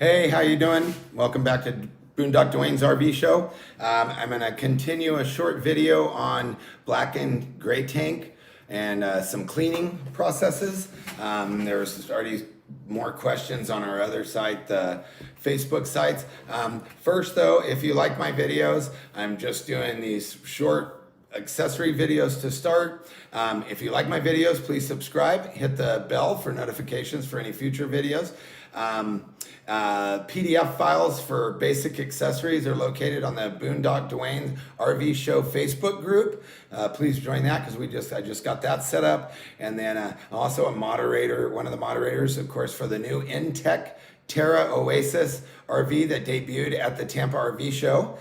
Hey, how you doing? Welcome back to Boondock Dwayne's RV show. I'm going to continue a short video on black and gray tank and some cleaning processes. There's already more questions on our other site, the Facebook sites. First though, if you like my videos, I'm just doing these short accessory videos to start. If you like my videos, please subscribe, hit the bell for notifications for any future videos. PDF files for basic accessories are located on the Boondock Dwayne RV Show Facebook group. Please join that because I just got that set up. And then also a moderator, one of the moderators, of course, for the new Intech Terra Oasis RV that debuted at the Tampa RV Show.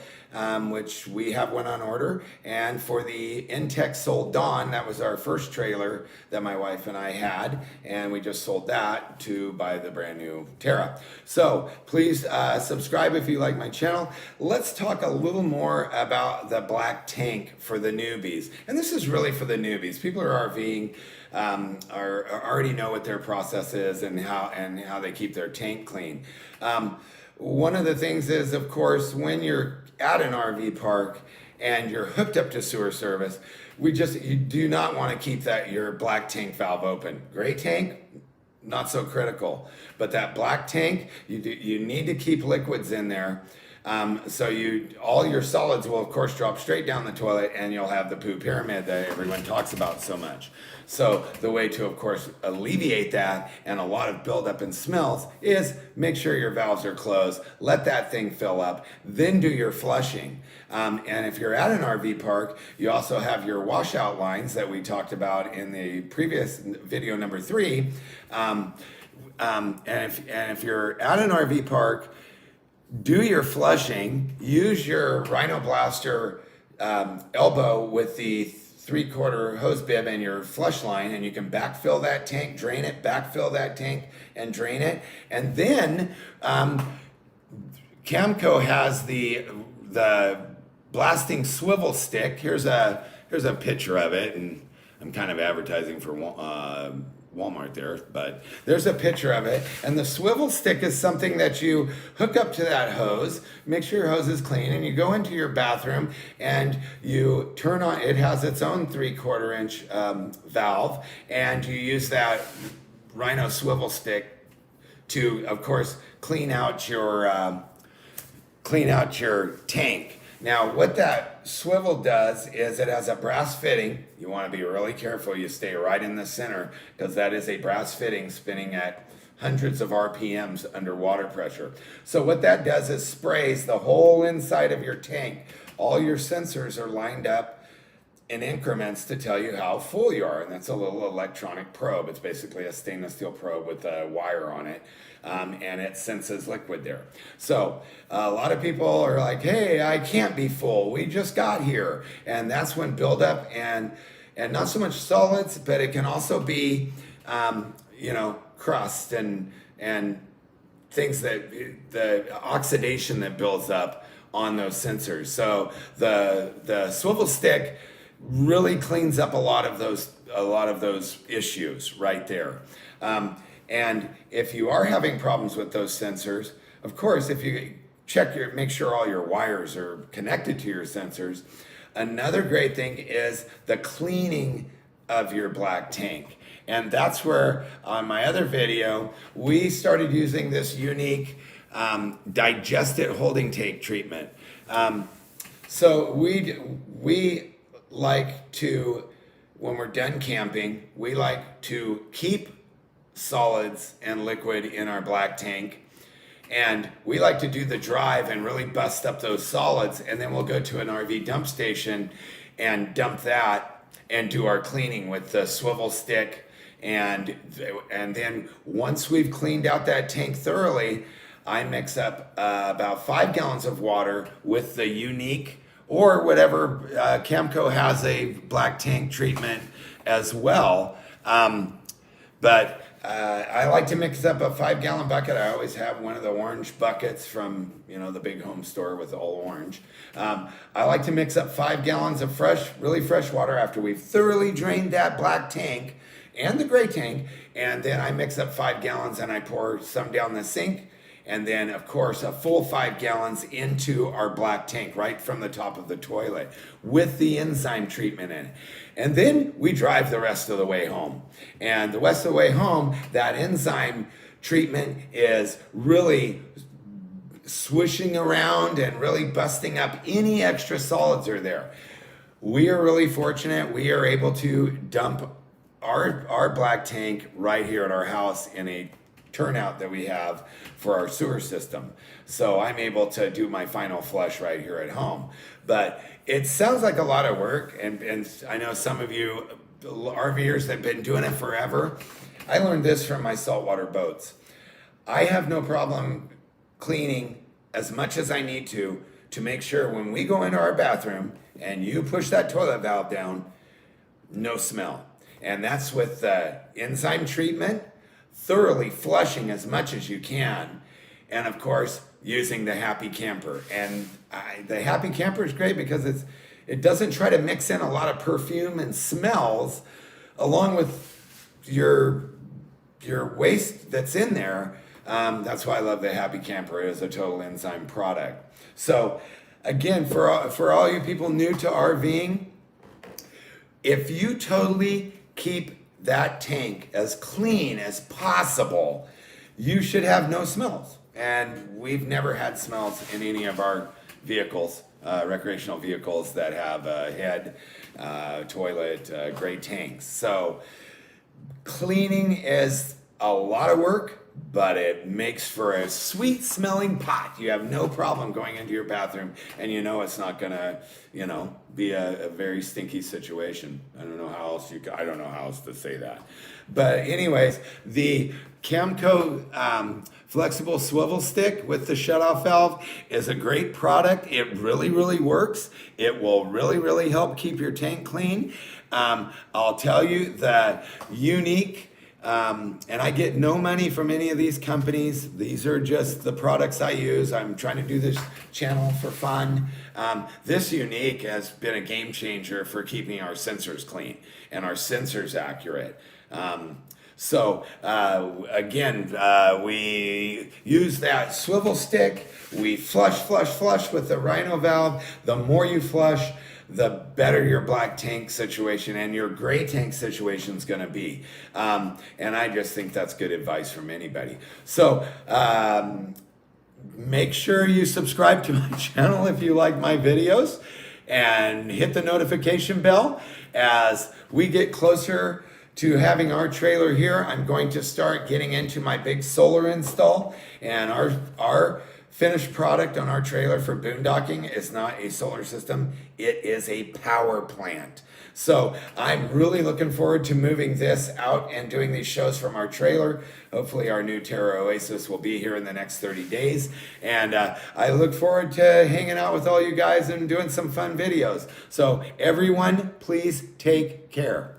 Which we have one on order. And for the Intech Sold Dawn, that was our first trailer that my wife and I had, and we just sold that to buy the brand new Terra. So please subscribe if you like my channel. Let's talk a little more about the black tank for the newbies. And this is really for the newbies. People who are RVing already know what their process is and how they keep their tank clean. One of the things is, of course, when you're at an RV park and you're hooked up to sewer service, you do not want to keep your black tank valve open. Gray tank, not so critical, but that black tank, you need to keep liquids in there. So all your solids will of course drop straight down the toilet, and you'll have the poo pyramid that everyone talks about so much. So the way to of course alleviate that and a lot of buildup and smells is make sure your valves are closed, let that thing fill up, then do your flushing. And if you're at an RV park, you also have your washout lines that we talked about in the previous video number 3. And if you're at an RV park, do your flushing, use your Rhino Blaster elbow with the 3/4 hose bib and your flush line, and you can backfill that tank, drain it, backfill that tank and drain it. And then Camco has the blasting swivel stick. Here's a picture of it, and I'm kind of advertising for Walmart there, but there's a picture of it. And the swivel stick is something that you hook up to that hose, make sure your hose is clean, and you go into your bathroom and you turn on, it has its own 3/4 inch valve, and you use that Rhino swivel stick to, of course, clean out your tank. Now, what that swivel does is it has a brass fitting. You want to be really careful. You stay right in the center because that is a brass fitting spinning at hundreds of RPMs under water pressure. So what that does is sprays the whole inside of your tank. All your sensors are lined up in increments to tell you how full you are, and that's a little electronic probe. It's basically a stainless steel probe with a wire on it, and it senses liquid there. So a lot of people are like, hey, I can't be full, we just got here. And that's when buildup and not so much solids, but it can also be crust and things that the oxidation that builds up on those sensors. So the swivel stick really cleans up a lot of those issues right there. And if you are having problems with those sensors, of course, if you make sure all your wires are connected to your sensors. Another great thing is the cleaning of your black tank. And that's where on my other video, we started using this unique digested holding tank treatment. So we like to, when we're done camping, we like to keep solids and liquid in our black tank, and we like to do the drive and really bust up those solids, and then we'll go to an RV dump station and dump that and do our cleaning with the swivel stick, and then once we've cleaned out that tank thoroughly, I mix up about 5 gallons of water with the unique or whatever, Camco has a black tank treatment as well. But I like to mix up a 5-gallon bucket. I always have one of the orange buckets from, the big home store with all orange. I like to mix up 5 gallons of really fresh water after we've thoroughly drained that black tank and the gray tank. And then I mix up 5 gallons and I pour some down the sink and then of course a full 5 gallons into our black tank right from the top of the toilet with the enzyme treatment in it. And then we drive the rest of the way home. And the rest of the way home, that enzyme treatment is really swishing around and really busting up any extra solids are there. We are really fortunate. We are able to dump our black tank right here at our house in a turnout that we have for our sewer system. So I'm able to do my final flush right here at home. But it sounds like a lot of work, and I know some of you RVers have been doing it forever. I learned this from my saltwater boats. I have no problem cleaning as much as I need to make sure when we go into our bathroom and you push that toilet valve down, no smell. And that's with the enzyme treatment, thoroughly flushing as much as you can, and of course using the Happy Camper. And the Happy Camper is great because it doesn't try to mix in a lot of perfume and smells along with your waste that's in there. That's why I love the Happy Camper. It is a total enzyme product. So again, for all you people new to RVing, if you totally keep that tank as clean as possible, you should have no smells. And we've never had smells in any of our vehicles, recreational vehicles that have a head, toilet, great tanks. So cleaning is a lot of work, but it makes for a sweet smelling pot. You have no problem going into your bathroom, and you know it's not gonna, be a very stinky situation. I don't know how else to say that. But anyways, the Camco flexible swivel stick with the shutoff valve is a great product. It really, really works. It will really, really help keep your tank clean. I'll tell you that unique. And I get no money from any of these companies. These are just the products I use. I'm trying to do this channel for fun. This Unique has been a game changer for keeping our sensors clean and our sensors accurate. We use that swivel stick. We flush with the Rhino valve. The more you flush, the better your black tank situation and your gray tank situation is going to be. And I just think that's good advice from anybody. So make sure you subscribe to my channel if you like my videos, and hit the notification bell. As we get closer to having our trailer here, I'm going to start getting into my big solar install, and our finished product on our trailer for boondocking is not a solar system, it is a power plant. So I'm really looking forward to moving this out and doing these shows from our trailer. Hopefully our new Terra Oasis will be here in the next 30 days. And I look forward to hanging out with all you guys and doing some fun videos. So everyone, please take care.